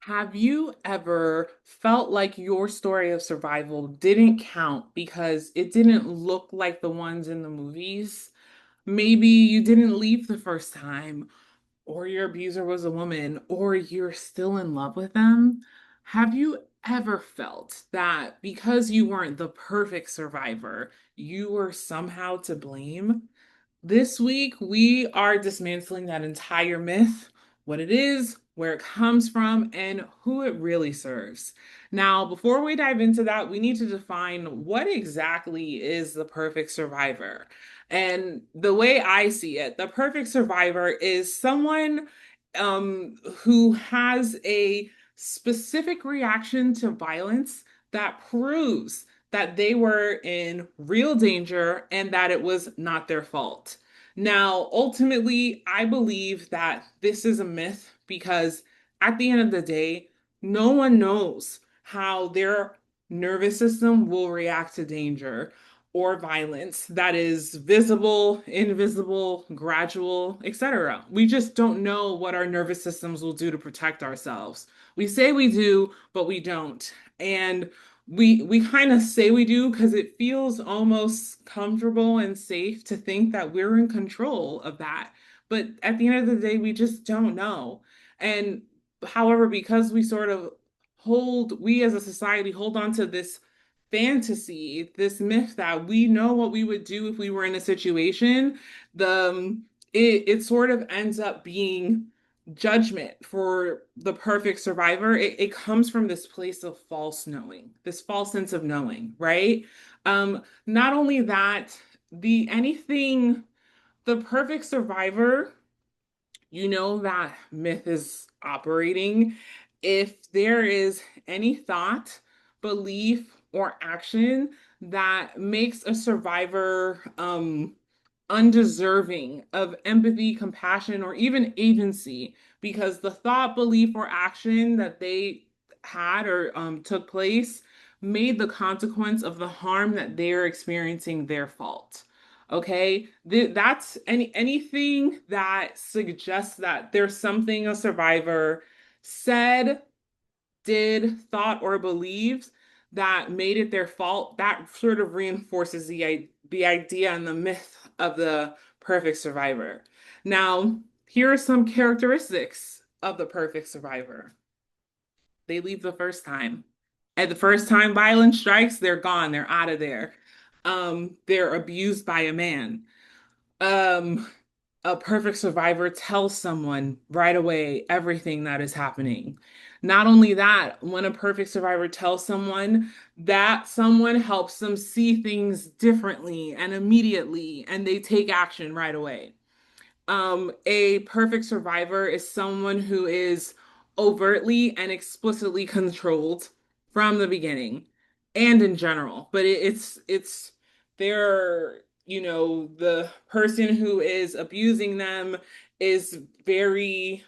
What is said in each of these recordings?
Have you ever felt like your story of survival didn't count because it didn't look like the ones in the movies? Maybe you didn't leave the first time, or your abuser was a woman, or you're still in love with them. Have you ever felt that because you weren't the perfect survivor, you were somehow to blame? This week, we are dismantling that entire myth, what it is, where it comes from, and who it really serves. Now, before we dive into that, we need to define what exactly is the perfect survivor. And the way I see it, the perfect survivor is someone who has a specific reaction to violence that proves that they were in real danger and that it was not their fault. Now, ultimately, I believe that this is a myth because at the end of the day, no one knows how their nervous system will react to danger or violence that is visible, invisible, gradual, etc. We just don't know what our nervous systems will do to protect ourselves. We say we do, but we don't. And we kind of say we do because it feels almost comfortable and safe to think that we're in control of that. But at the end of the day, we just don't know. And however, because we sort of we as a society hold on to this fantasy, this myth that we know what we would do if we were in a situation, it sort of ends up being judgment for the perfect survivor. It comes from this place of false knowing, this false sense of knowing, right? Not only that, the perfect survivor, you know that myth is operating if there is any thought, belief, or action that makes a survivor undeserving of empathy, compassion, or even agency, because the thought, belief, or action that they had or took place made the consequence of the harm that they're experiencing their fault. Okay, that's anything that suggests that there's something a survivor said, did, thought, or believes that made it their fault, that sort of reinforces the idea and the myth of the perfect survivor. Now, here are some characteristics of the perfect survivor. They leave the first time. At the first time violence strikes, they're gone, they're out of there. They're abused by a man. Um, a perfect survivor tells someone right away everything that is happening. Not only that, when a perfect survivor tells someone, that someone helps them see things differently and immediately, and they take action right away. A perfect survivor is someone who is overtly and explicitly controlled from the beginning and in general. But it's they're, the person who is abusing them is very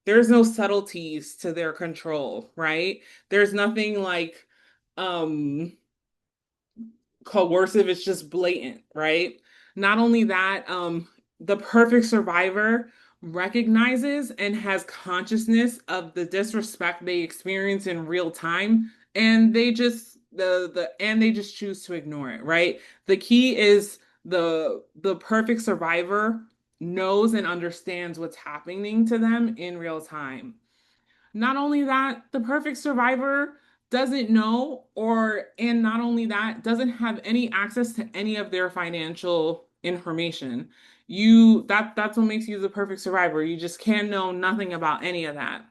there's no subtleties to their control, right? There's nothing like um coercive, it's just blatant, right? Not only that, the perfect survivor recognizes and has consciousness of the disrespect they experience in real time, and they just choose to ignore it, right? The key is the perfect survivor knows and understands what's happening to them in real time. Not only that, the perfect survivor doesn't know and not only that, doesn't have any access to any of their financial information. That's what makes you the perfect survivor. You just can know nothing about any of that.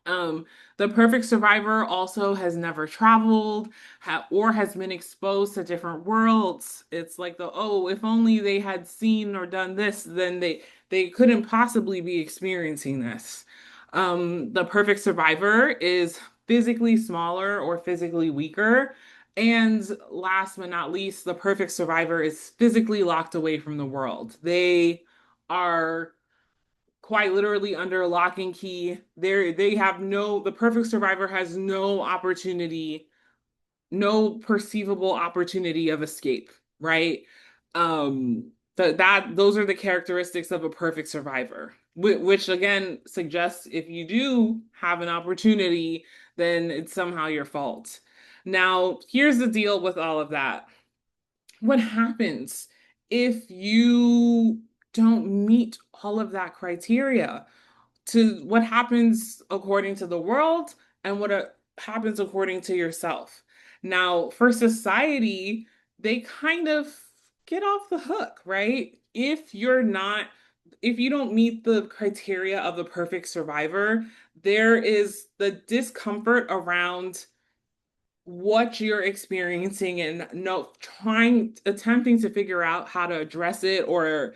Um, the perfect survivor also has never traveled or has been exposed to different worlds. It's like oh, if only they had seen or done this, then they couldn't possibly be experiencing this. The perfect survivor is physically smaller or physically weaker. And last but not least, the perfect survivor is physically locked away from the world. They are quite literally under lock and key. They have the perfect survivor has no opportunity, no perceivable opportunity of escape, right? Those are the characteristics of a perfect survivor. which again suggests if you do have an opportunity, then it's somehow your fault. Now, here's the deal with all of that. What happens if you don't meet all of that criteria? To what happens according to the world and what happens according to yourself. Now, for society, they kind of get off the hook, right? If you don't meet the criteria of the perfect survivor, there is the discomfort around what you're experiencing and no trying attempting to figure out how to address it or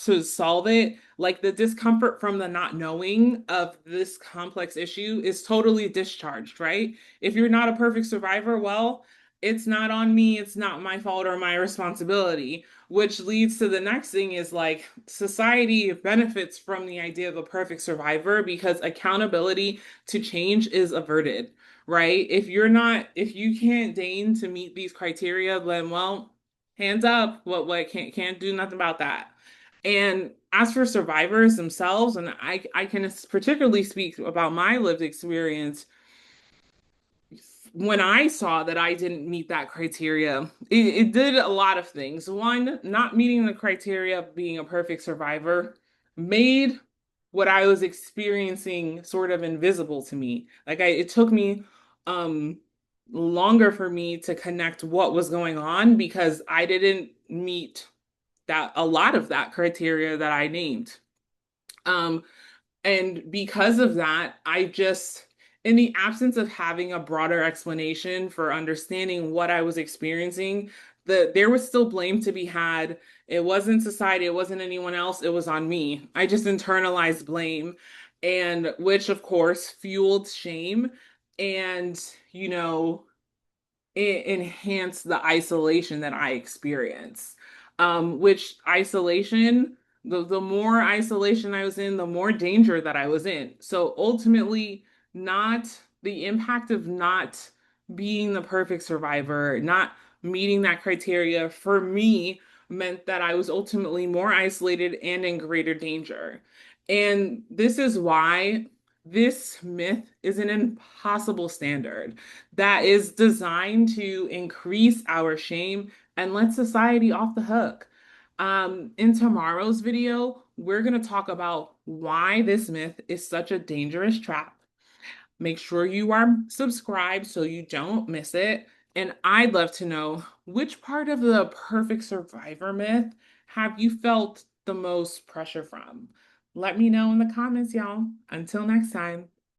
to solve it, like the discomfort from the not knowing of this complex issue is totally discharged, right? If you're not a perfect survivor, well, it's not on me, it's not my fault or my responsibility, which leads to the next thing is like society benefits from the idea of a perfect survivor because accountability to change is averted, right? If you can't deign to meet these criteria, then well, hands up, what can't do nothing about that. And as for survivors themselves, and I can particularly speak about my lived experience, when I saw that I didn't meet that criteria, it did a lot of things. One, not meeting the criteria of being a perfect survivor made what I was experiencing sort of invisible to me. It took me um longer for me to connect what was going on because I didn't meet that a lot of that criteria that I named. Um, and because of that, in the absence of having a broader explanation for understanding what I was experiencing, there was still blame to be had. It wasn't society, it wasn't anyone else, it was on me. I just internalized blame, and which of course fueled shame and, you know, it enhanced the isolation that I experience. Which isolation, the more isolation I was in, the more danger that I was in. So ultimately, not the impact of not being the perfect survivor, not meeting that criteria for me meant that I was ultimately more isolated and in greater danger. And this is why this myth is an impossible standard that is designed to increase our shame and let society off the hook. In tomorrow's video, we're going to talk about why this myth is such a dangerous trap. Make sure you are subscribed so you don't miss it. And I'd love to know which part of the perfect survivor myth have you felt the most pressure from? Let me know in the comments, y'all. Until next time.